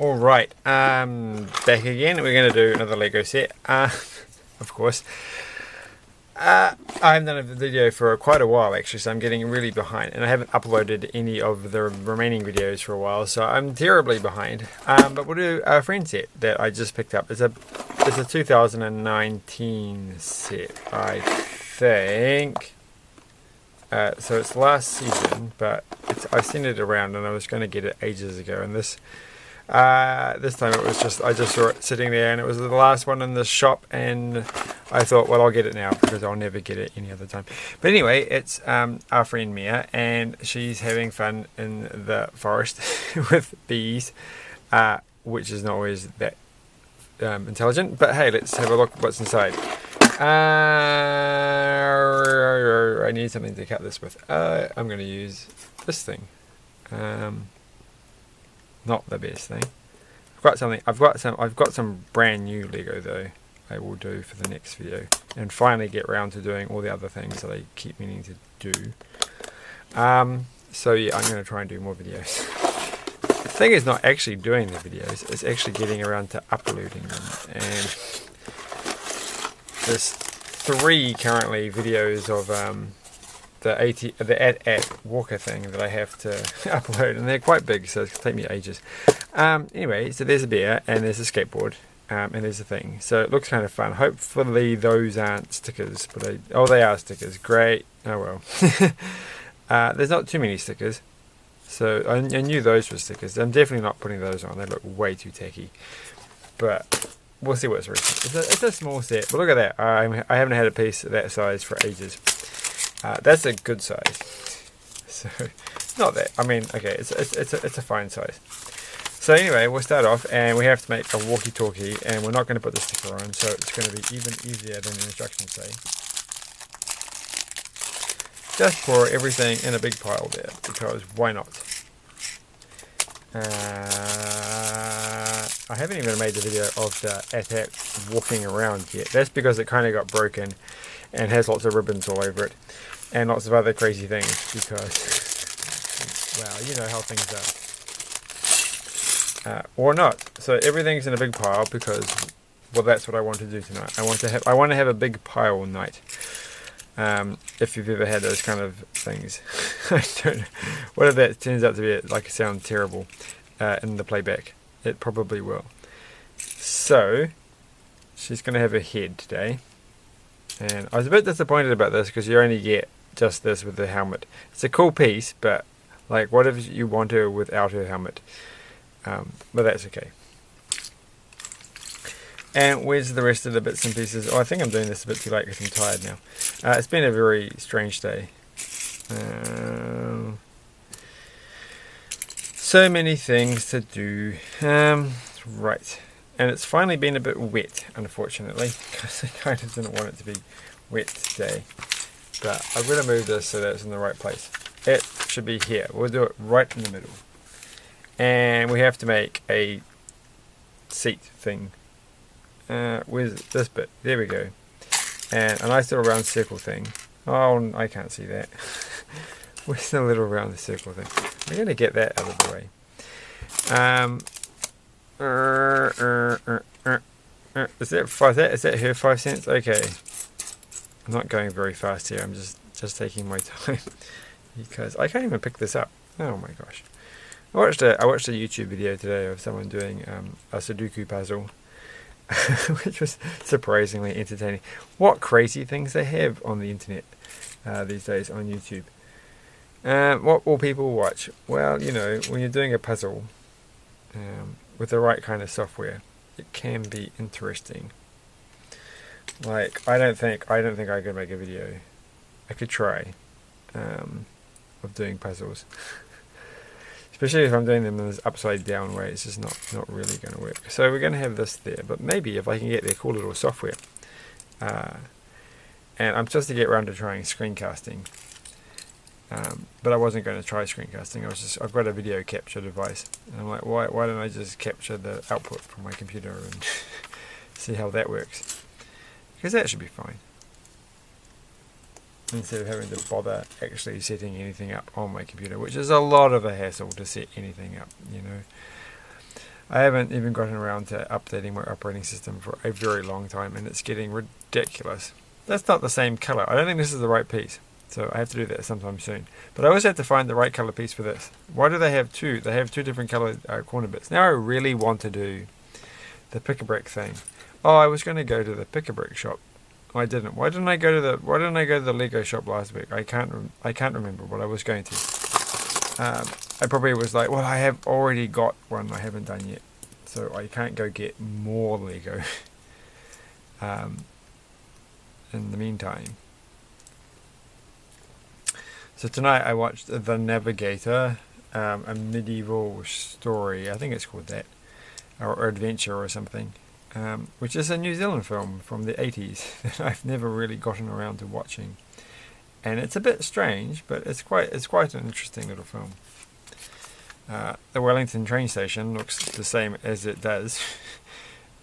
Alright, back again. We're going to do another Lego set, of course. I haven't done a video for quite a while actually, so I'm getting really behind, and I haven't uploaded any of the remaining videos for a while, so I'm terribly behind. But we'll do a friend set that I just picked up. It's a 2019 set, I think. So it's last season, but I sent it around, and I was going to get it ages ago, and this time it was I just saw it sitting there, and it was the last one in the shop, and I thought, well, I'll get it now because I'll never get it any other time. But anyway, it's our friend Mia, and she's having fun in the forest with bees, which is not always that intelligent. But hey, let's have a look at what's inside. I need something to cut this with. I'm going to use this thing. Not the best thing. I've got some brand new Lego though. I will do for the next video, and finally get around to doing all the other things that I keep meaning to do. So yeah, I'm going to try and do more videos. The thing is not actually doing the videos; it's actually getting around to uploading them. And there's 3 currently videos of the at Walker thing that I have to upload, and they're quite big, so it's going to take me ages. Anyway, so there's a bear, and there's a skateboard, and there's a thing. So it looks kind of fun. Hopefully those aren't stickers, but they are stickers. Great. Oh well. There's not too many stickers, so I knew those were stickers. I'm definitely not putting those on. They look way too tacky. But we'll see what's recent. It's a small set, but look at that. I haven't had a piece that size for ages. That's a good size. So, not that. I mean, okay, it's a fine size. So anyway, we'll start off, and we have to make a walkie-talkie, and we're not going to put the sticker on, so it's going to be even easier than the instructions say. Just pour everything in a big pile there, because why not? I haven't even made the video of the AT-AT walking around yet. That's because it kind of got broken and has lots of ribbons all over it, and lots of other crazy things, because well, you know how things are. Or not. So everything's in a big pile because, well, that's what I want to do tonight. I want to have a big pile night. If you've ever had those kind of things. I don't know. What if that turns out to be like sound terrible in the playback? It probably will. So she's going to have a head today. And I was a bit disappointed about this because you only get just this with the helmet. It's a cool piece, but like, what if you want her without her helmet? But that's okay. And where's the rest of the bits and pieces? Oh, I think I'm doing this a bit too late because I'm tired now. It's been a very strange day. So many things to do. Right. And it's finally been a bit wet, unfortunately, because I kind of didn't want it to be wet today. But I'm going to move this so that it's in the right place. It should be here. We'll do it right in the middle. And we have to make a seat thing. Where's this bit? There we go. And a nice little round circle thing. Oh, I can't see that. Where's the little round circle thing? I'm going to get that out of the way. Is that her 5 cents? Okay. I'm not going very fast here. I'm just taking my time because I can't even pick this up. Oh my gosh. I watched a YouTube video today of someone doing a Sudoku puzzle, which was surprisingly entertaining. What crazy things they have on the internet these days on YouTube. What will people watch? Well, you know, when you're doing a puzzle with the right kind of software, it can be interesting. Like, I don't think I could make a video. I could try of doing puzzles. Especially if I'm doing them in this upside down way, it's just not really going to work. So we're going to have this there, but maybe if I can get their cool little software. And I'm supposed to get around to trying screencasting. But I wasn't going to try screencasting. I've got a video capture device, and I'm like, why don't I just capture the output from my computer and see how that works? Because that should be fine. Instead of having to bother actually setting anything up on my computer, which is a lot of a hassle to set anything up, you know. I haven't even gotten around to updating my operating system for a very long time, and it's getting ridiculous. That's not the same color. I don't think this is the right piece, so I have to do that sometime soon. But I also have to find the right color piece for this. Why do they have two? They have two different color corner bits. Now I really want to do the Pick-a-Brick thing. Oh, I was going to go to the Pick-a-Brick shop. I didn't. Why didn't I go to the Lego shop last week? I can't remember what I was going to. I probably was like, well, I have already got one I haven't done yet, so I can't go get more Lego. In the meantime, so tonight I watched The Navigator, a medieval story. I think it's called that, or adventure or something. Which is a New Zealand film from the 80s that I've never really gotten around to watching, and it's a bit strange, but it's quite an interesting little film. The Wellington train station looks the same as it does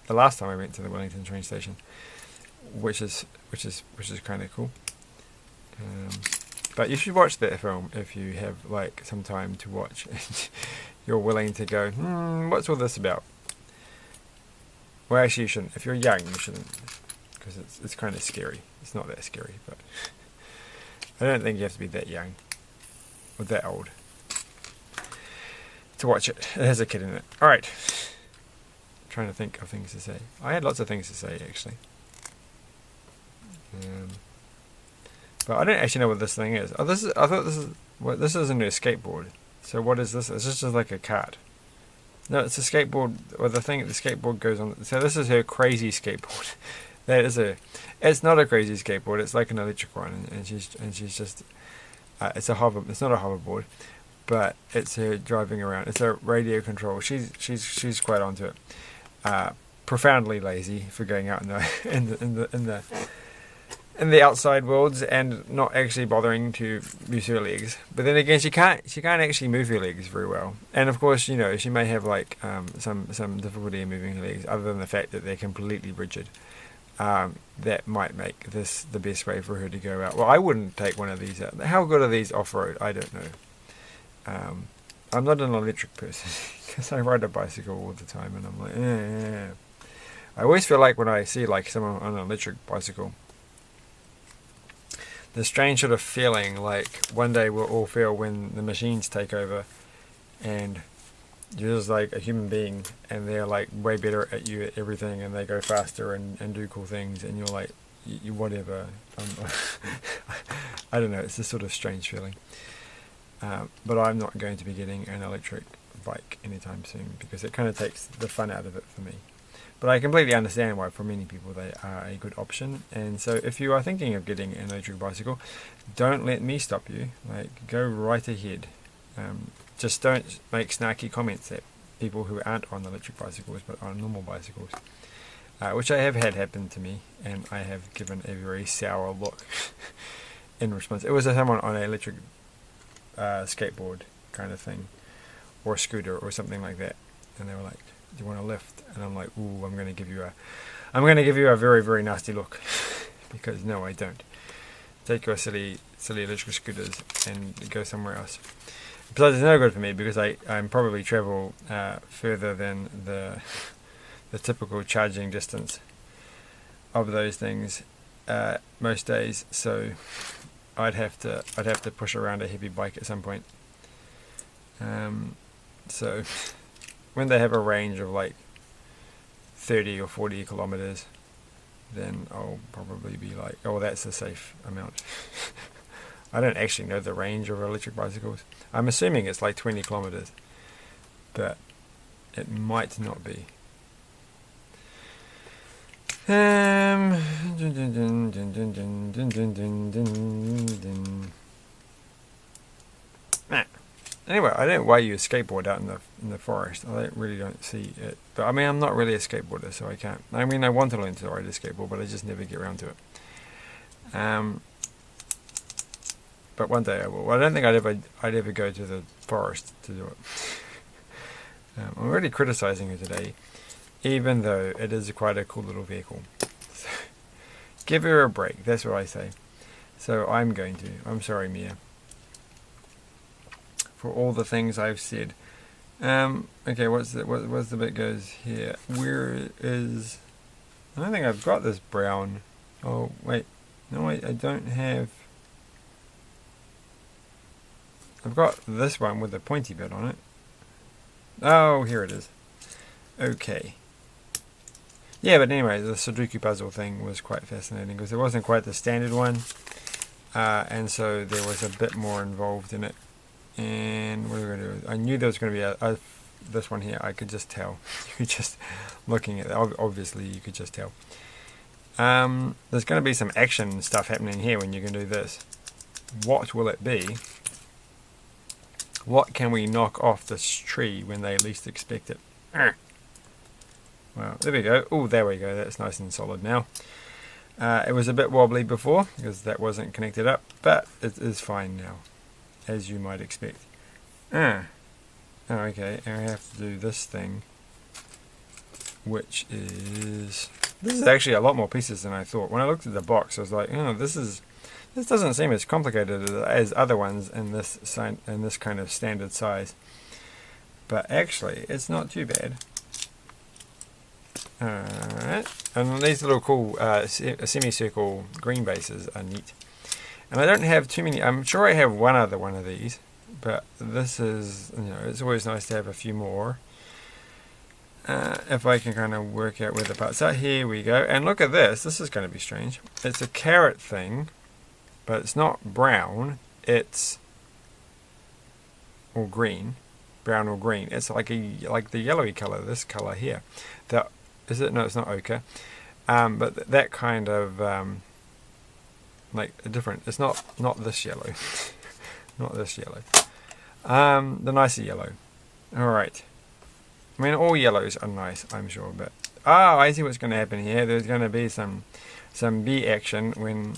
the last time I went to the Wellington train station, which is kind of cool. But you should watch that film if you have like some time to watch and you're willing to go, what's all this about? Well, actually, you shouldn't. If you're young, you shouldn't, because it's kind of scary. It's not that scary, but I don't think you have to be that young or that old to watch it. It has a kid in it. All right. I'm trying to think of things to say. I had lots of things to say actually, but I don't actually know what this thing is. Oh, I thought this isn't a skateboard. So what is this? It's just like a cart. No, it's a skateboard, or the skateboard goes on. So this is her crazy skateboard. It's not a crazy skateboard. It's like an electric one, and she's just, it's not a hoverboard, but it's her driving around. It's a radio control. She's quite onto it. Profoundly lazy for going out in the outside worlds and not actually bothering to use her legs. But then again, she can't actually move her legs very well. And of course, she may have like some difficulty in moving her legs, other than the fact that they're completely rigid. That might make this the best way for her to go out. Well, I wouldn't take one of these out. How good are these off-road? I don't know. I'm not an electric person because I ride a bicycle all the time, and I'm like, I always feel like when I see like someone on an electric bicycle, the strange sort of feeling like one day we'll all feel when the machines take over and you're just like a human being and they're like way better at you at everything and they go faster and do cool things and you're like, you whatever. I don't know, it's this sort of strange feeling. But I'm not going to be getting an electric bike anytime soon because it kind of takes the fun out of it for me. But I completely understand why for many people they are a good option. And so if you are thinking of getting an electric bicycle, don't let me stop you. Like, go right ahead. Just don't make snarky comments at people who aren't on electric bicycles but on normal bicycles. Which I have had happen to me, and I have given a very sour look in response. It was someone on an electric skateboard kind of thing, or a scooter or something like that. And they were like, do you want a lift? And I'm like, ooh, I'm going to give you a very, very nasty look. Because no, I don't. Take your silly electric scooters and go somewhere else. Besides, it's no good for me because I'm probably travel further than the typical charging distance of those things most days. So I'd have to push around a heavy bike at some point. So when they have a range of like 30 or 40 kilometers, then I'll probably be like, oh, that's a safe amount. I don't actually know the range of electric bicycles. I'm assuming it's like 20 kilometers, but it might not be. Anyway, I don't know why you skateboard out in the forest. I really don't see it. But I mean, I'm not really a skateboarder, so I can't. I mean, I want to learn to ride a skateboard, but I just never get around to it. But one day I will. I don't think I'd ever go to the forest to do it. I'm already criticizing it today, even though it is quite a cool little vehicle. So, give her a break. That's what I say. So I'm going to. I'm sorry, Mia, for all the things I've said Okay, what's the bit goes here? Where is... I don't think I've got this brown. Oh, wait. No, I don't have... I've got this one with a pointy bit on it. Oh, here it is. Okay. Yeah, but anyway, the Sudoku puzzle thing was quite fascinating because it wasn't quite the standard one. And so there was a bit more involved in it. And what are we going to do? I knew there was going to be this one here. I could just tell. You just looking at it, obviously you could just tell. There's going to be some action stuff happening here when you can do this. What will it be? What can we knock off this tree when they least expect it? Well, there we go. Oh, there we go. That's nice and solid now. It was a bit wobbly before because that wasn't connected up, but it is fine now, as you might expect. Oh, okay, and I have to do this thing, which is... This is actually a lot more pieces than I thought. When I looked at the box, I was like, oh, this doesn't seem as complicated as other ones in this kind of standard size. But actually, it's not too bad. Alright, and these little cool semicircle green bases are neat. And I don't have too many. I'm sure I have one other one of these, but this is, it's always nice to have a few more. If I can kind of work out where the parts are. Here we go. And look at this. This is going to be strange. It's a carrot thing, but it's not brown. It's or green, brown or green. It's like the yellowy color. This color here. Is it? No, it's not ochre. But that kind of like a different. It's not this yellow. Not this yellow. The nicer yellow. All right. I mean, all yellows are nice, I'm sure, but... Oh, I see what's going to happen here. There's going to be some bee action when...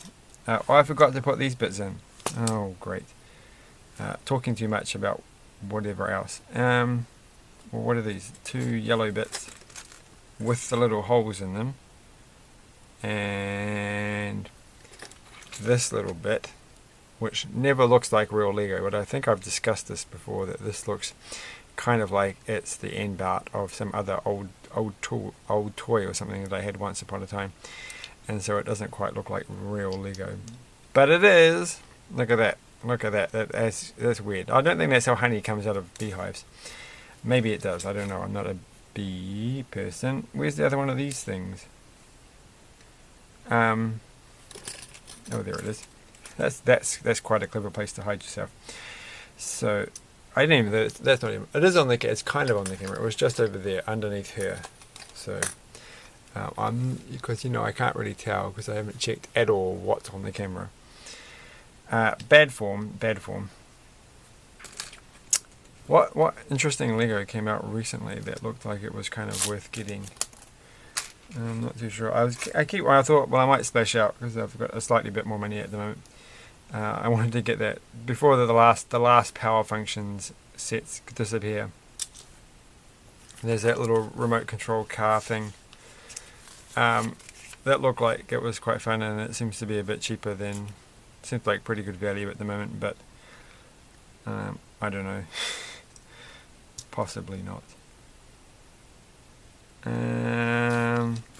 oh, I forgot to put these bits in. Oh, great. Talking too much about whatever else. Well, what are these? 2 yellow bits with the little holes in them. And this little bit, which never looks like real Lego, but I think I've discussed this before, that this looks... kind of like it's the end part of some other old toy or something that I had once upon a time, and so it doesn't quite look like real Lego, but it is. Look at that! Look at that! That's weird. I don't think that's how honey comes out of beehives. Maybe it does. I don't know. I'm not a bee person. Where's the other one of these things? Oh, there it is. That's quite a clever place to hide yourself. So. I didn't even. That's not even. It is on the. It's kind of on the camera. It was just over there, underneath her. So, because I can't really tell because I haven't checked at all what's on the camera. Bad form. Bad form. What interesting Lego came out recently that looked like it was kind of worth getting? I'm not too sure. I thought, well, I might splash out because I've got a slightly bit more money at the moment. I wanted to get that before the last power functions sets disappear. There's that little remote control car thing. That looked like it was quite fun, and it seems to be a bit cheaper than. Seems like pretty good value at the moment, but I don't know. Possibly not.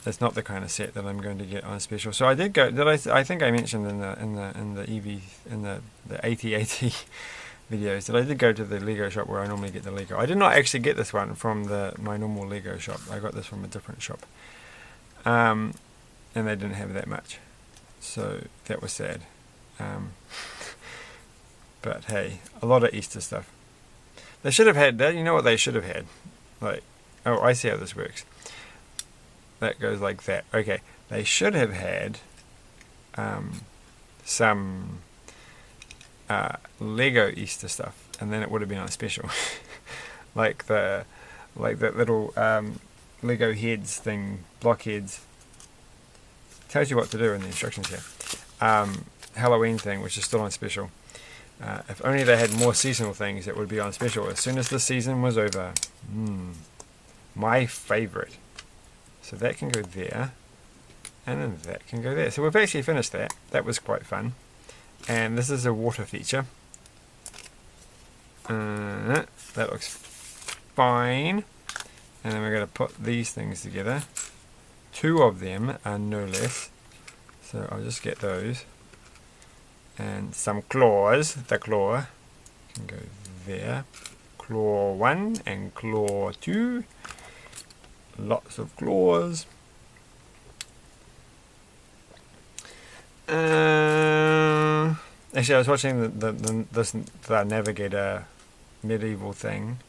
It's not the kind of set that I'm going to get on special. So I did go. I think I mentioned in the AT-AT videos that I did go to the Lego shop where I normally get the Lego. I did not actually get this one from my normal Lego shop. I got this from a different shop, and they didn't have that much, so that was sad. But hey, a lot of Easter stuff. They should have had that. You know what they should have had? Like, oh, I see how this works. That goes like that. Okay, they should have had some Lego Easter stuff, and then it would have been on special, like that little Lego heads thing, block heads. Tells you what to do in the instructions here. Halloween thing, which is still on special. If only they had more seasonal things, it would be on special as soon as the season was over. My favourite. So that can go there, and then that can go there. So we've actually finished that. That was quite fun. And this is a water feature. That looks fine. And then we're going to put these things together. 2 of them are no less. So I'll just get those. And some claws. The claw can go there. Claw 1 and claw 2. Lots of claws. Actually, I was watching the Navigator medieval thing.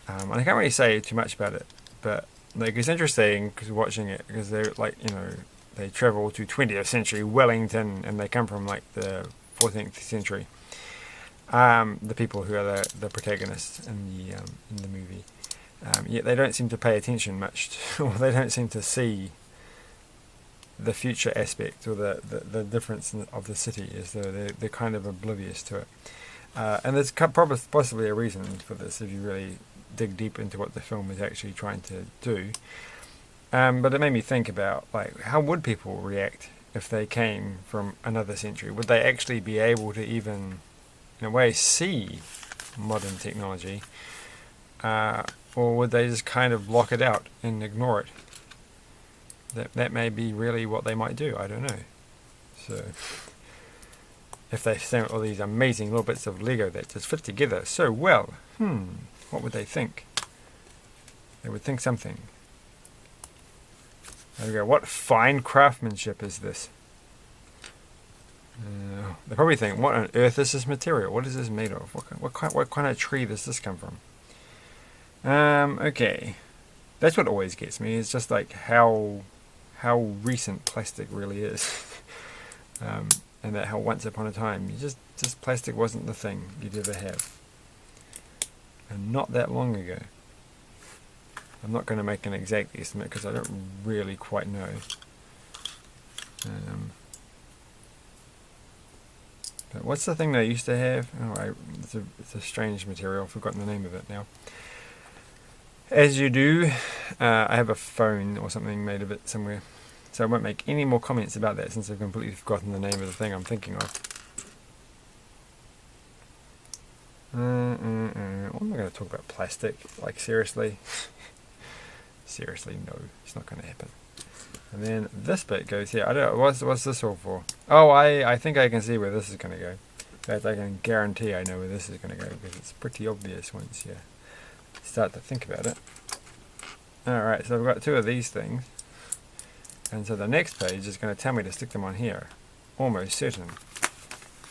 And I can't really say too much about it, but like it's interesting because watching it, because they're like, you know, they travel to 20th century Wellington and they come from like the 14th century. The people who are the protagonists in the movie, yet they don't seem to pay attention much to, or they don't seem to see the future aspect or the difference of the city, as though they're kind of oblivious to it. And there's possibly a reason for this if you really dig deep into what the film is actually trying to do. But it made me think about, like, how would people react if they came from another century? Would they actually be able to even, in a way, see modern technology? Or would they just kind of block it out and ignore it? That may be really what they might do, I don't know. So, if they found all these amazing little bits of Lego that just fit together so well, what would they think? They would think something. There we go. What fine craftsmanship is this? They probably think, what on earth is this material? What is this made of? What kind of tree does this come from? Okay. That's what always gets me. It's just like how recent plastic really is. And that how once upon a time, just plastic wasn't the thing you'd ever have. And not that long ago. I'm not going to make an exact estimate because I don't really quite know. But what's the thing they used to have? Oh, it's a strange material. I've forgotten the name of it now. As you do, I have a phone or something made of it somewhere. So I won't make any more comments about that since I've completely forgotten the name of the thing I'm thinking of. I'm not going to talk about plastic. Like, seriously? Seriously, no. It's not going to happen. And then this bit goes here. I don't know. What's this all for? Oh, I think I can see where this is going to go. In fact, I can guarantee I know where this is going to go because it's pretty obvious once you start to think about it. Alright, so I've got 2 of these things. And so the next page is going to tell me to stick them on here. Almost certain.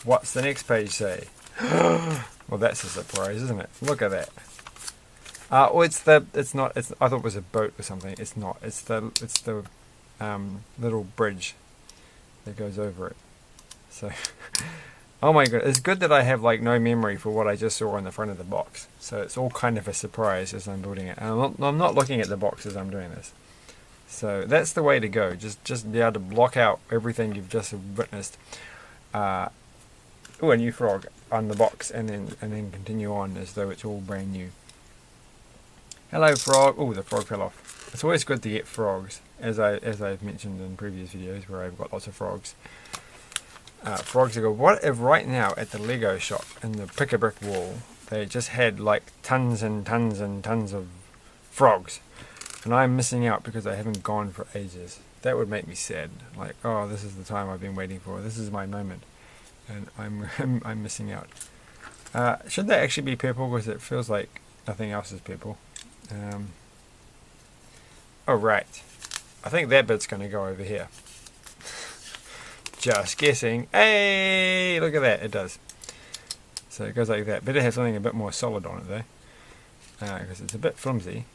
What's the next page say? Well, that's a surprise, isn't it? Look at that. Oh, I thought it was a boat or something. It's not. It's the little bridge that goes over it. So, oh my god, it's good that I have like no memory for what I just saw on the front of the box. So it's all kind of a surprise as I'm building it. And I'm not looking at the box as I'm doing this. So that's the way to go. Just be able to block out everything you've just witnessed. A new frog on the box, and then continue on as though it's all brand new. Hello, frog. Oh, the frog fell off. It's always good to get frogs, as I've mentioned in previous videos where I've got lots of frogs. Frogs are good. What if right now at the Lego shop in the Pick-a-Brick wall they just had like tons and tons and tons of frogs, and I'm missing out because I haven't gone for ages? That would make me sad. Like, oh, this is the time I've been waiting for. This is my moment, and I'm missing out. Should that actually be purple? Because it feels like nothing else is purple. Oh right, I think that bit's going to go over here. Just guessing. Hey, look at that, it does. So it goes like that. Better have something a bit more solid on it though, because it's a bit flimsy.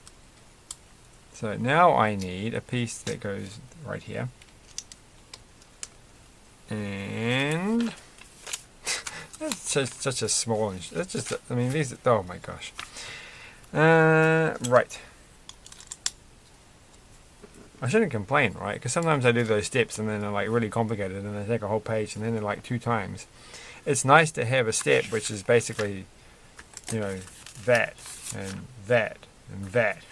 So now I need a piece that goes right here. And that's just such a small, that's just, I mean these, oh my gosh. Right. I shouldn't complain, right? Because sometimes I do those steps and then they're like really complicated and they take a whole page and then they're like 2 times. It's nice to have a step which is basically, you know, that and that and that.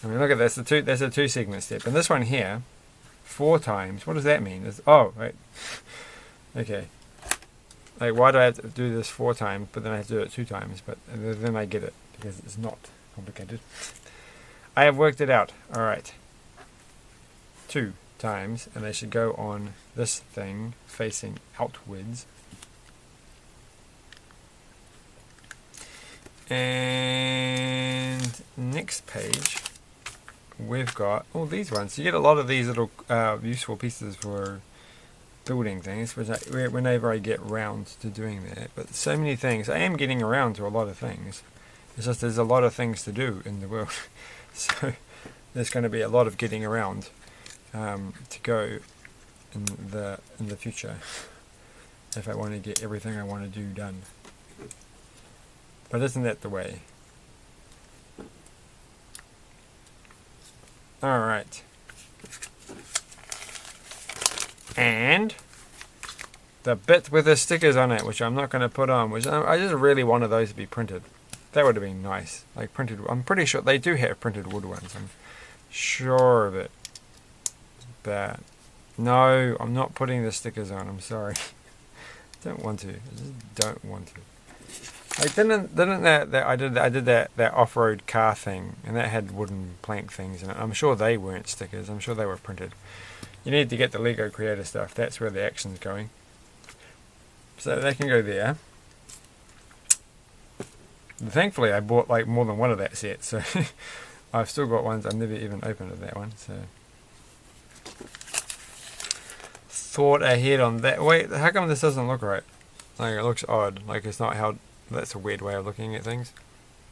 I mean, look at this. There's a 2 segment step, and this one here, 4 times. What does that mean? Oh, right. Okay. Like, why do I have to do this 4 times, but then I have to do it 2 times? But then I get it. because it's not complicated. I have worked it out. Alright. 2 times, and they should go on this thing facing outwards. And next page, we've got all these ones. You get a lot of these little useful pieces for building things, which whenever I get round to doing that. But so many things. I am getting around to a lot of things. It's just there's a lot of things to do in the world. So there's going to be a lot of getting around to go in the future if I want to get everything I want to do done. But isn't that the way? Alright. And the bit with the stickers on it, which I'm not going to put on, which I just really wanted those to be printed. That would have been nice. Like printed, I'm pretty sure they do have printed wood ones. I'm sure of it. But no, I'm not putting the stickers on. I'm sorry. Don't want to. I just don't want to. I didn't that I did that off-road car thing, and that had wooden plank things in it. I'm sure they weren't stickers. I'm sure they were printed. You need to get the Lego Creator stuff. That's where the action's going. So they can go there. Thankfully, I bought like more than one of that set, so I've still got ones. I've never even opened that one. So thought ahead on that. Wait, how come this doesn't look right? Like it looks odd. Like it's not how. That's a weird way of looking at things.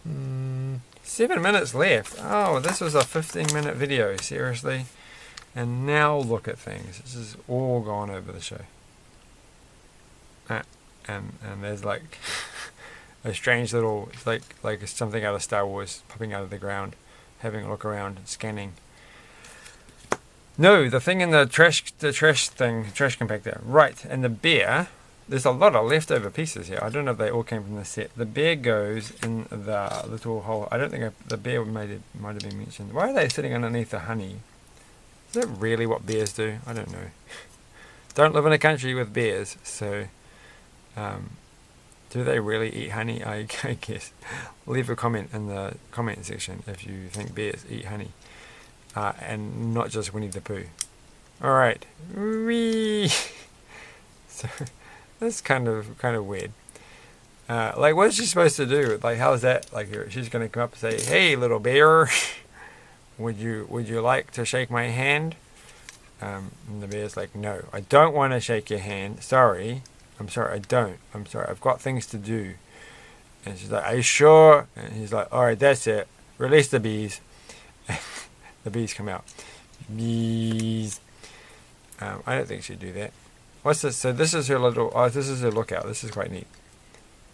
7 minutes left. Oh, this was a 15-minute video. Seriously. And now look at things. This is all gone over the show. And there's like a strange little, it's like something out of Star Wars popping out of the ground, having a look around and scanning. No, the thing in the trash compactor. Right, and the bear. There's a lot of leftover pieces here. I don't know if they all came from the set. The bear goes in the little hole. I don't think the bear might have been mentioned. Why are they sitting underneath the honey? Is that really what bears do? I don't know. Don't live in a country with bears, so do they really eat honey? I guess. Leave a comment in the comment section if you think bears eat honey, and not just Winnie the Pooh. All right, wee. So. That's kind of weird. Like, what is she supposed to do? Like, how's that? Like, she's gonna come up and say, "Hey, little bear, would you like to shake my hand?" And the bear's like, "No, I don't want to shake your hand. Sorry, I'm sorry, I don't. I'm sorry, I've got things to do." And she's like, "Are you sure?" And he's like, "All right, that's it. Release the bees." The bees come out. Bees. I don't think she'd do that. What's this? So this is her little. Oh, this is her lookout. This is quite neat.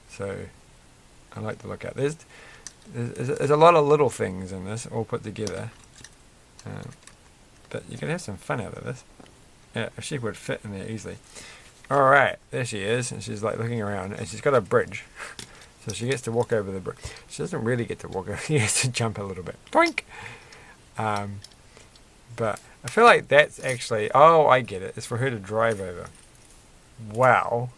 So I like the lookout. There's a lot of little things in this, all put together. But you can have some fun out of this. Yeah, if she would fit in there easily. All right, there she is, and she's like looking around, and she's got a bridge, so she gets to walk over the bridge. She doesn't really get to walk over. She has to jump a little bit. Doink. But I feel like that's actually. Oh, I get it. It's for her to drive over. Wow.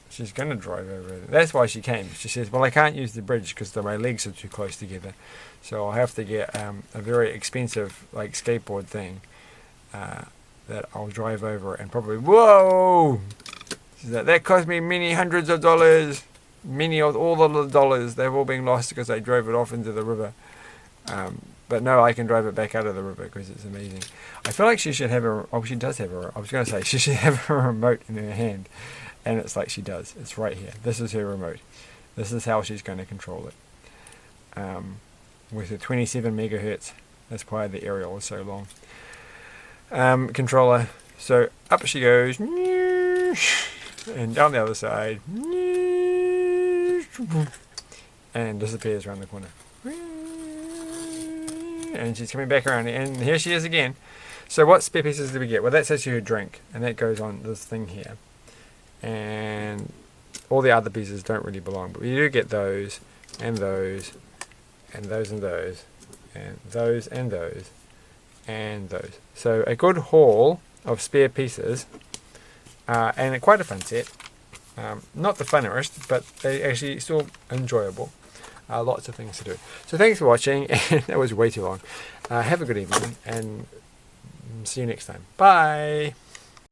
She's going to drive over it. That's why she came. She says, well, I can't use the bridge because my legs are too close together. So I'll have to get a very expensive like skateboard thing that I'll drive over and probably... Whoa! She's like, that cost me many hundreds of dollars. Many of all the dollars. They've all been lost because I drove it off into the river. But no, I can drive it back out of the river because it's amazing. I feel like she should have a... Oh, she does have a... I was going to say, she should have a remote in her hand. And it's like she does. It's right here. This is her remote. This is how she's going to control it. With a 27 megahertz. That's why the aerial is so long. Controller. So up she goes. And down the other side. And disappears around the corner. And she's coming back around, and here she is again. So what spare pieces do we get? Well, that's actually her drink, and that goes on this thing here. And all the other pieces don't really belong, but we do get those, and those, and those, and those, and those, and those, and those. So a good haul of spare pieces, and quite a fun set. Not the funnest, but they actually still enjoyable. Lots of things to do. So thanks for watching, and that was way too long. Have a good evening, and see you next time. Bye!